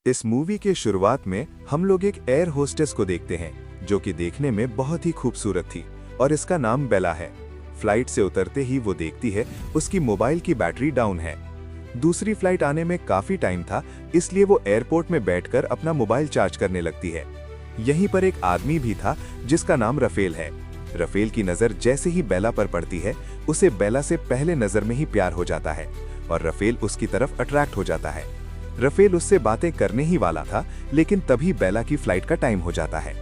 इस मूवी के शुरुआत में हम लोग एक एयर होस्टेस को देखते हैं जो कि देखने में बहुत ही खूबसूरत थी और इसका नाम बेला है। फ्लाइट से उतरते ही वो देखती है उसकी मोबाइल की बैटरी डाउन है। दूसरी फ्लाइट आने में काफी टाइम था, इसलिए वो एयरपोर्ट में बैठकर अपना मोबाइल चार्ज करने लगती है। यहीं पर एक आदमी भी था जिसका नाम रफेल है। रफेल की नजर जैसे ही बेला पर पड़ती है, उसे बेला से पहले नजर में ही प्यार हो जाता है और रफेल उसकी तरफ अट्रैक्ट हो जाता है। रफेल उससे बातें करने ही वाला था, लेकिन तभी बेला की फ्लाइट का टाइम हो जाता है।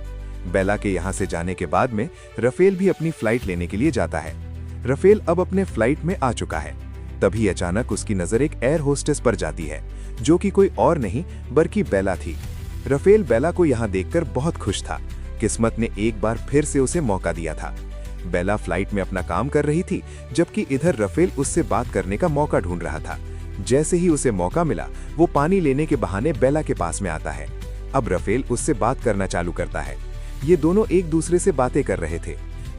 बेला के यहाँ से जाने के बाद में रफेल भी अपनी फ्लाइट लेने के लिए जाता है। रफेल अब अपने फ्लाइट में आ चुका है। तभी अचानक उसकी नजर एक एयर होस्टेस पर जाती है, जो कि कोई और नहीं बल्कि बेला थी। रफेल बेला को यहाँ देखकर बहुत खुश था। किस्मत ने एक बार फिर से उसे मौका दिया था। बेला फ्लाइट में अपना काम कर रही थी, जबकि इधर रफेल उससे बात करने का मौका ढूंढ रहा था। जैसे ही उसे मौका मिला, वो पानी लेने के बहाने बेला के पास में आता है। अब रफेल उससे बात करना चालू करता है। ये दोनों एक दूसरे से बातें कर रहे थे।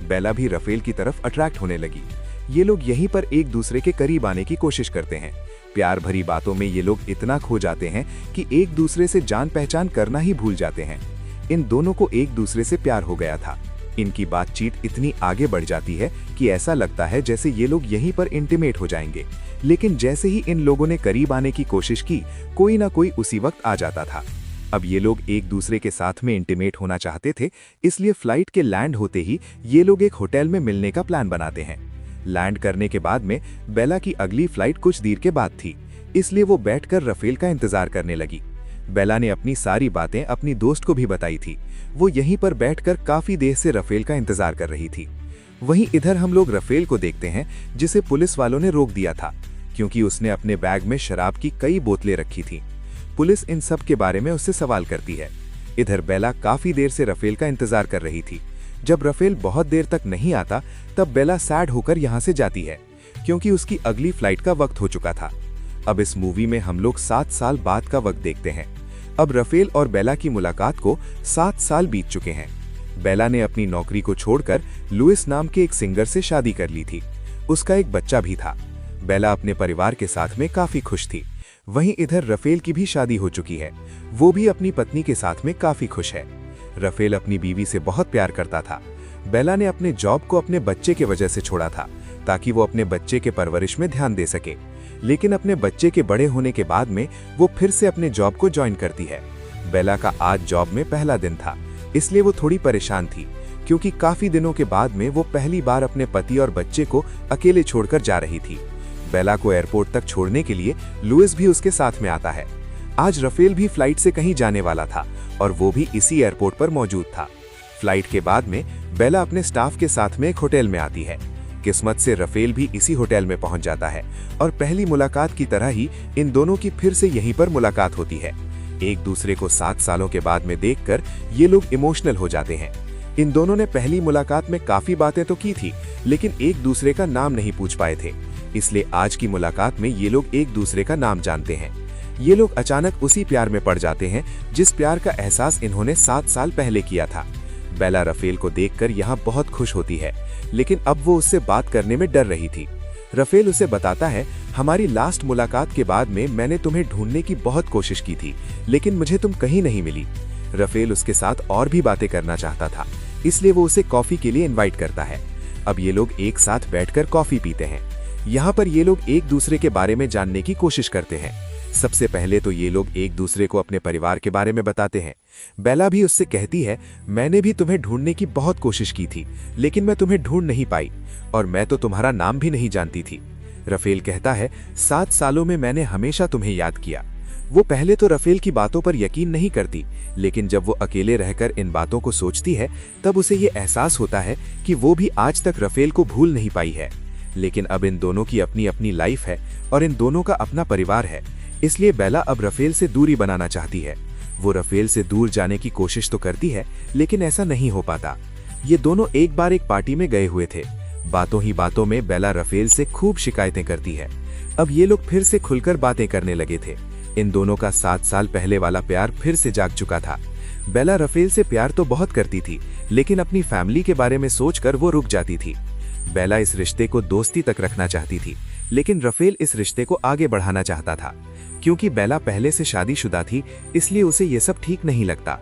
बेला भी रफेल की तरफ अट्रैक्ट होने लगी। ये लोग यहीं पर एक दूसरे के करीब आने की कोशिश करते हैं। प्यार भरी बातों में ये लोग इतना खो जाते हैं कि एक दूसरे से जान पहचान करना ही भूल जाते हैं। इन दोनों को एक दूसरे से प्यार हो गया था। इनकी बातचीत इतनी आगे बढ़ जाती है कि ऐसा लगता है जैसे ये लोग यहीं पर इंटीमेट हो जाएंगे। लेकिन जैसे ही इन लोगों ने करीब आने की कोशिश की, कोई ना कोई उसी वक्त आ जाता था। अब ये लोग एक दूसरे के साथ में इंटीमेट होना चाहते थे, इसलिए फ्लाइट के लैंड होते ही ये लोग एक होटल में मिलने का प्लान बनाते हैं। लैंड करने के बाद में बेला की अगली फ्लाइट कुछ देर के बाद थी, इसलिए वो बैठकर रफेल का इंतजार करने लगी। बेला ने अपनी सारी बातें अपनी दोस्त को भी बताई थी। वो यहीं पर बैठकर काफी देर से रफेल का इंतजार कर रही थी। वहीं इधर हम लोग रफेल को देखते हैं, जिसे पुलिस वालों ने रोक दिया था क्योंकि उसने अपने बैग में शराब की कई बोतलें रखी थी। पुलिस इन सब के बारे में उससे सवाल करती है। इधर बेला काफी देर से रफेल का इंतजार कर रही थी। जब रफेल बहुत देर तक नहीं आता, तब बेला सैड होकर यहाँ से जाती है क्योंकि उसकी अगली फ्लाइट का वक्त हो चुका था। अब इस मूवी में हम लोग 7 साल बाद का वक्त देखते हैं। अब रफेल और बेला की मुलाकात को 7 साल बीत चुके हैं। बेला ने अपनी नौकरी को छोड़कर लुइस नाम के एक सिंगर से शादी कर ली थी। उसका एक बच्चा भी था। बेला अपने परिवार के साथ में काफी खुश थी। वहीं इधर रफेल की भी शादी हो चुकी है। वो भी अपनी पत्नी के साथ में काफी खुश है। रफेल अपनी बीवी से बहुत प्यार करता था। बेला ने अपने जॉब को अपने बच्चे के वजह से छोड़ा था, ताकि वो अपने बच्चे के परवरिश में ध्यान दे सके। लेकिन अपने बच्चे के बड़े होने के बाद में वो फिर से अपने जॉब को ज्वाइन करती है। बेला का आज जॉब में पहला दिन था, इसलिए वो थोड़ी परेशान थी क्योंकि काफी दिनों के बाद में वो पहली बार अपने पति और बच्चे को अकेले छोड़कर जा रही थी। बेला को एयरपोर्ट तक छोड़ने के लिए लुइस भी उसके साथ में आता है। आज रफेल भी फ्लाइट से कहीं जाने वाला था और वो भी इसी एयरपोर्ट पर मौजूद था। फ्लाइट के बाद में बेला अपने स्टाफ के साथ में एक होटल में आती है। किस्मत से रफेल भी इसी होटल में पहुंच जाता है और पहली मुलाकात की तरह ही इन दोनों की फिर से यहीं पर मुलाकात होती है। एक दूसरे को 7 सालों के बाद में देखकर ये लोग इमोशनल हो जाते हैं। इन दोनों ने पहली मुलाकात में काफी बातें तो की थी, लेकिन एक दूसरे का नाम नहीं पूछ पाए थे, इसलिए आज की मुलाकात में ये लोग एक दूसरे का नाम जानते हैं। ये लोग अचानक उसी प्यार में पड़ जाते हैं जिस प्यार का एहसास इन्होंने 7 साल पहले किया था। बेला रफेल को देखकर यहाँ बहुत खुश होती है, लेकिन अब वो उससे बात करने में डर रही थी। रफेल उसे बताता है, हमारी लास्ट मुलाकात के बाद में मैंने तुम्हें ढूंढने की बहुत कोशिश की थी, लेकिन मुझे तुम कहीं नहीं मिली। रफेल उसके साथ और भी बातें करना चाहता था, इसलिए वो उसे कॉफी के लिए इनवाइट करता है। अब ये लोग एक साथ बैठकर कॉफी पीते हैं। यहाँ पर ये लोग एक दूसरे के बारे में जानने की कोशिश करते हैं। सबसे पहले तो ये लोग एक दूसरे को अपने परिवार के बारे में बताते हैं। बेला भी उससे कहती है, मैंने भी तुम्हें ढूंढने की बहुत कोशिश की थी, लेकिन मैं तुम्हें ढूंढ नहीं पाई और मैं तो तुम्हारा नाम भी नहीं जानती थी। रफेल कहता है, 7 सालों में मैंने हमेशा तुम्हें याद किया। वो पहले तो रफेल की बातों पर यकीन नहीं करती, लेकिन जब वो अकेले रहकर इन बातों को सोचती है, तब उसे ये एहसास होता है कि वो भी आज तक रफेल को भूल नहीं पाई है। लेकिन अब इन दोनों की अपनी अपनी लाइफ है और इन दोनों का अपना परिवार है, इसलिए बेला अब रफेल से दूरी बनाना चाहती है। वो रफेल से दूर जाने की कोशिश तो करती है, लेकिन ऐसा नहीं हो पाता। ये दोनों एक बार एक पार्टी में गए हुए थे। बातों ही बातों में बेला रफेल से खूब शिकायतें करती है। अब ये लोग फिर से खुलकर बातें करने लगे थे। इन दोनों का 7 साल पहले वाला प्यार फिर से जाग चुका था। बेला रफेल से प्यार तो बहुत करती थी, लेकिन अपनी फैमिली के बारे में सोचकर वो रुक जाती थी। बेला इस रिश्ते को दोस्ती तक रखना चाहती थी, लेकिन रफेल इस रिश्ते को आगे बढ़ाना चाहता था क्योंकि बेला पहले से शादीशुदा थी, इसलिए उसे ये सब ठीक नहीं लगता।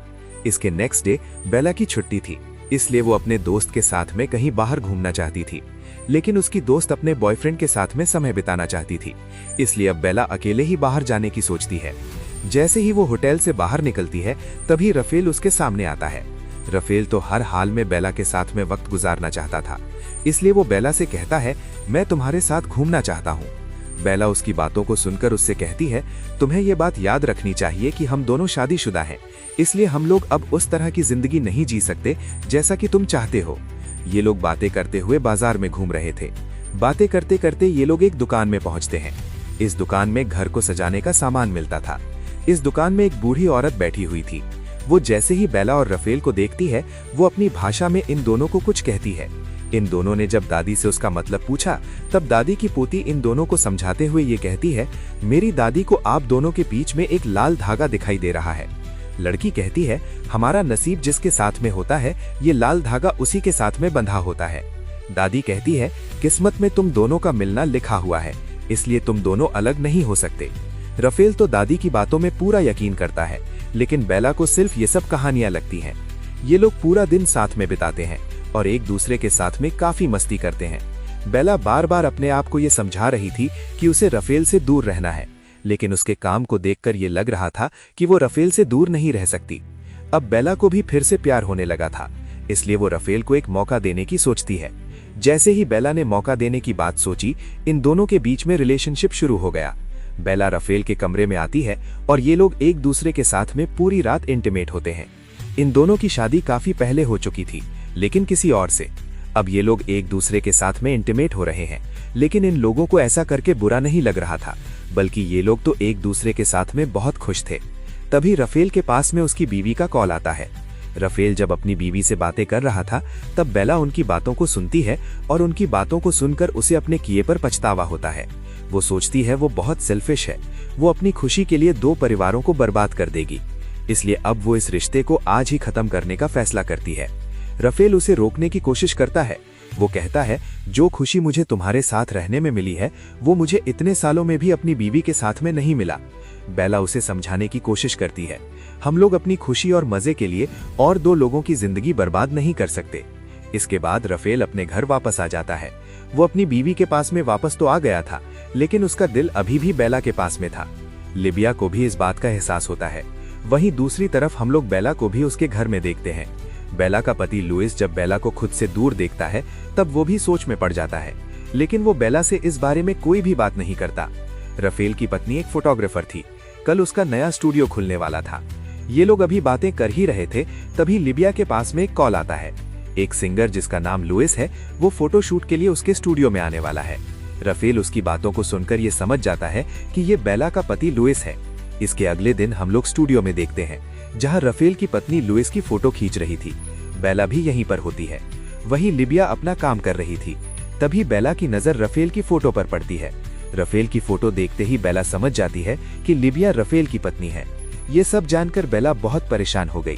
इसके नेक्स्ट डे बेला की छुट्टी थी, इसलिए वो अपने दोस्त के साथ में कहीं बाहर घूमना चाहती थी, लेकिन उसकी दोस्त अपने बॉयफ्रेंड के साथ में समय बिताना चाहती थी, इसलिए अब बेला अकेले ही बाहर जाने की सोचती है। जैसे ही वो होटल से बाहर निकलती है, तभी रफेल उसके सामने आता है। रफेल तो हर हाल में बेला के साथ में वक्त गुजारना चाहता था, इसलिए वो बेला से कहता है, मैं तुम्हारे साथ घूमना चाहता हूँ। बेला उसकी बातों को सुनकर उससे कहती है, तुम्हें ये बात याद रखनी चाहिए कि हम दोनों शादीशुदा हैं, इसलिए हम लोग अब उस तरह की जिंदगी नहीं जी सकते जैसा कि तुम चाहते हो। ये लोग बातें करते हुए बाजार में घूम रहे थे। बातें करते करते ये लोग एक दुकान में पहुंचते हैं। इस दुकान में घर को सजाने का सामान मिलता था। इस दुकान में एक बूढ़ी औरत बैठी हुई थी। वो जैसे ही बेला और रफेल को देखती है, वो अपनी भाषा में इन दोनों को कुछ कहती है। इन दोनों ने जब दादी से उसका मतलब पूछा, तब दादी की पोती इन दोनों को समझाते हुए ये कहती है, मेरी दादी को आप दोनों के बीच में एक लाल धागा दिखाई दे रहा है। लड़की कहती है, हमारा नसीब जिसके साथ में होता है, ये लाल धागा उसी के साथ में बंधा होता है। दादी कहती है, किस्मत में तुम दोनों का मिलना लिखा हुआ है, इसलिए तुम दोनों अलग नहीं हो सकते। रफेल तो दादी की बातों में पूरा यकीन करता है, लेकिन बेला को सिर्फ ये सब कहानियां लगती हैं। ये लोग पूरा दिन साथ में बिताते हैं और एक दूसरे के साथ में काफी मस्ती करते हैं। बेला बार बार अपने आप को ये समझा रही थी कि उसे रफेल से दूर रहना है, लेकिन उसके काम को देखकर ये लग रहा था कि वो रफेल से दूर नहीं रह सकती। अब बेला को भी फिर से प्यार होने लगा था, इसलिए वो रफेल को एक मौका देने की सोचती है। जैसे ही बेला ने मौका देने की बात सोची, इन दोनों के बीच में रिलेशनशिप शुरू हो गया। बेला रफेल के कमरे में आती है और ये लोग एक दूसरे के साथ में पूरी रात इंटीमेट होते हैं। इन दोनों की शादी काफी पहले हो चुकी थी, लेकिन किसी और से। अब ये लोग एक दूसरे के साथ में इंटीमेट हो रहे हैं, लेकिन इन लोगों को ऐसा करके बुरा नहीं लग रहा था, बल्कि ये लोग तो एक दूसरे के साथ में बहुत खुश थे। तभी रफेल के पास में उसकी बीवी का कॉल आता है। रफेल जब अपनी बीवी से बातें कर रहा था, तब बेला उनकी बातों को सुनती है और उनकी बातों को सुनकर उसे अपने किए पर पछतावा होता है। वो सोचती है वो बहुत सेल्फिश है, वो अपनी खुशी के लिए दो परिवारों को बर्बाद कर देगी, इसलिए अब वो इस रिश्ते को आज ही खत्म करने का फैसला करती है। रफेल उसे रोकने की कोशिश करता है। वो कहता है, जो खुशी मुझे तुम्हारे साथ रहने में मिली है, वो मुझे इतने सालों में भी अपनी बीवी के साथ में नहीं मिला। बेला उसे समझाने की कोशिश करती है, हम लोग अपनी खुशी और मजे के लिए और दो लोगों की जिंदगी बर्बाद नहीं कर सकते। इसके बाद रफेल अपने घर वापस आ जाता है। वो अपनी बीवी के पास में वापस तो आ गया था, लेकिन उसका दिल अभी भी बेला के पास में था। लिबिया को भी इस बात का एहसास होता है। वहीं दूसरी तरफ हम लोग बेला को भी उसके घर में देखते हैं। बेला का पति लुइस जब बेला को खुद से दूर देखता है, तब वो भी सोच में पड़ जाता है, लेकिन वो बेला से इस बारे में कोई भी बात नहीं करता। रफेल की पत्नी एक फोटोग्राफर थी। कल उसका नया स्टूडियो खुलने वाला था। ये लोग अभी बातें कर ही रहे थे, तभी लिबिया के पास में एक कॉल आता है। एक सिंगर जिसका नाम लुइस है, वो फोटो शूट के लिए उसके स्टूडियो में आने वाला है। रफेल उसकी बातों को सुनकर ये समझ जाता है कि ये बेला का पति लुइस है। इसके अगले दिन हम लोग स्टूडियो में देखते हैं, जहां रफेल की पत्नी लुइस की फोटो खींच रही थी। बेला भी यहीं पर होती है। वहीं लिबिया अपना काम कर रही थी। तभी बेला की नजर रफेल की फोटो पर पड़ती है। रफेल की फोटो देखते ही बेला समझ जाती है कि लिबिया रफेल की पत्नी है। ये सब जानकर बेला बहुत परेशान हो गई।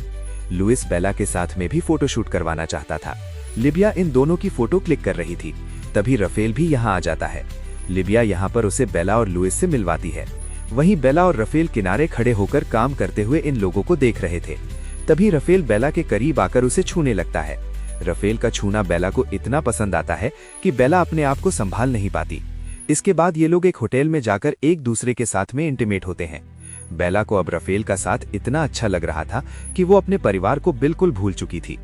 लुइस बेला के साथ में भी फोटो शूट करवाना चाहता था। लिबिया इन दोनों की फोटो क्लिक कर रही थी। तभी रफेल भी यहाँ आ जाता है। लिबिया यहाँ पर उसे बेला और लुइस से मिलवाती है। वहीं बेला और रफेल किनारे खड़े होकर काम करते हुए इन लोगों को देख रहे थे। तभी रफेल बेला के करीब आकर उसे छूने लगता है। रफेल का छूना बेला को इतना पसंद आता है कि बेला अपने आप को संभाल नहीं पाती। इसके बाद ये लोग एक होटल में जाकर एक दूसरे के साथ में इंटीमेट होते हैं। बेला को अब रफेल का साथ इतना अच्छा लग रहा था कि वो अपने परिवार को बिल्कुल भूल चुकी थी।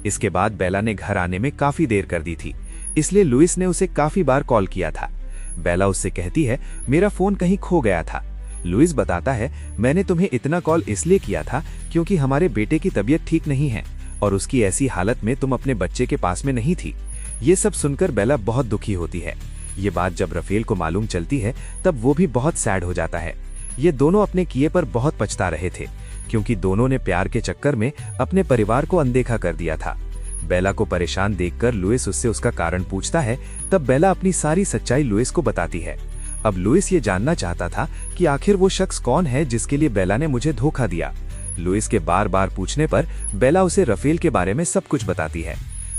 इसके बाद बेला ने घर आने में काफी देर कर दी थी, इसलिए लुइस ने उसे काफी बार कॉल किया था। बेला उससे कहती है, मेरा फोन कहीं खो गया था। लुइस बताता है, मैंने तुम्हें इतना कॉल इसलिए किया था क्योंकि हमारे बेटे की तबीयत ठीक नहीं है और उसकी ऐसी हालत में तुम अपने बच्चे के पास में नहीं थी। ये सब सुनकर बेला बहुत दुखी होती है। ये बात जब रफेल को मालूम चलती है, तब वो भी बहुत सैड हो जाता है। ये दोनों अपने किए पर बहुत पछता रहे थे, क्योंकि दोनों ने प्यार के चक्कर में अपने परिवार को अनदेखा कर दिया था। बेला को परेशान देखकर लुइस उससे उसका कारण पूछता है। तब बेला अपनी सारी सच्चाई लुइस को बताती है। अब लुइस ये जानना चाहता था कि आखिर वो शख्स कौन है जिसके लिए बेला ने मुझे धोखा दिया। लुइस के बार बार पूछने पर बेला उसे रफेल के बारे में सब कुछ बताती है।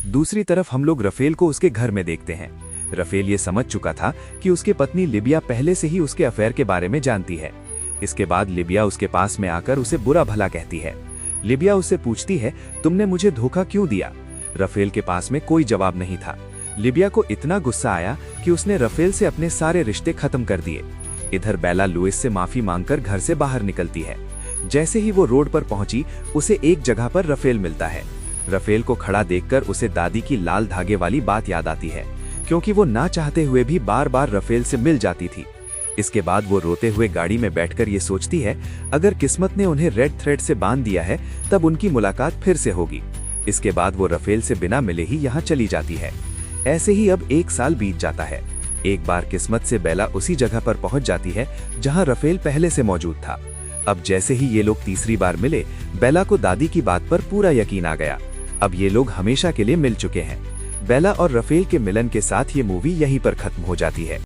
दूसरी तरफ हम लोग रफेल को उसके घर में देखते हैं। रफेल ये समझ चुका था कि उसकी पत्नी लिबिया पहले से ही उसके अफेयर के बारे में जानती है। इसके बाद लिबिया उसके पास में आकर उसे बुरा भला कहती है। लिबिया उससे पूछती है, तुमने मुझे धोखा क्यों दिया? रफेल के पास में कोई जवाब नहीं था। लिबिया को इतना गुस्सा आया कि उसने रफेल से अपने सारे रिश्ते खत्म कर दिए। इधर बेला लुइस से माफी मांगकर घर से बाहर निकलती है। जैसे ही वो रोड पर पहुंची, उसे एक जगह पर रफेल मिलता है। रफेल को खड़ा देखकर उसे दादी की लाल धागे वाली बात याद आती है, क्योंकि वो ना चाहते हुए भी बार बार रफेल से मिल जाती थी। इसके बाद वो रोते हुए गाड़ी में बैठकर ये सोचती है, अगर किस्मत ने उन्हें रेड थ्रेड से बांध दिया है तब उनकी मुलाकात फिर से होगी। इसके बाद वो रफेल से बिना मिले ही यहाँ चली जाती है। ऐसे ही अब 1 साल बीत जाता है। एक बार किस्मत से बेला उसी जगह पर पहुंच जाती है जहां रफेल पहले से मौजूद था। अब जैसे ही ये लोग तीसरी बार मिले, बेला को दादी की बात पर पूरा यकीन आ गया। अब ये लोग हमेशा के लिए मिल चुके हैं। बेला और रफेल के मिलन के साथ ये मूवी यहीं पर खत्म हो जाती है।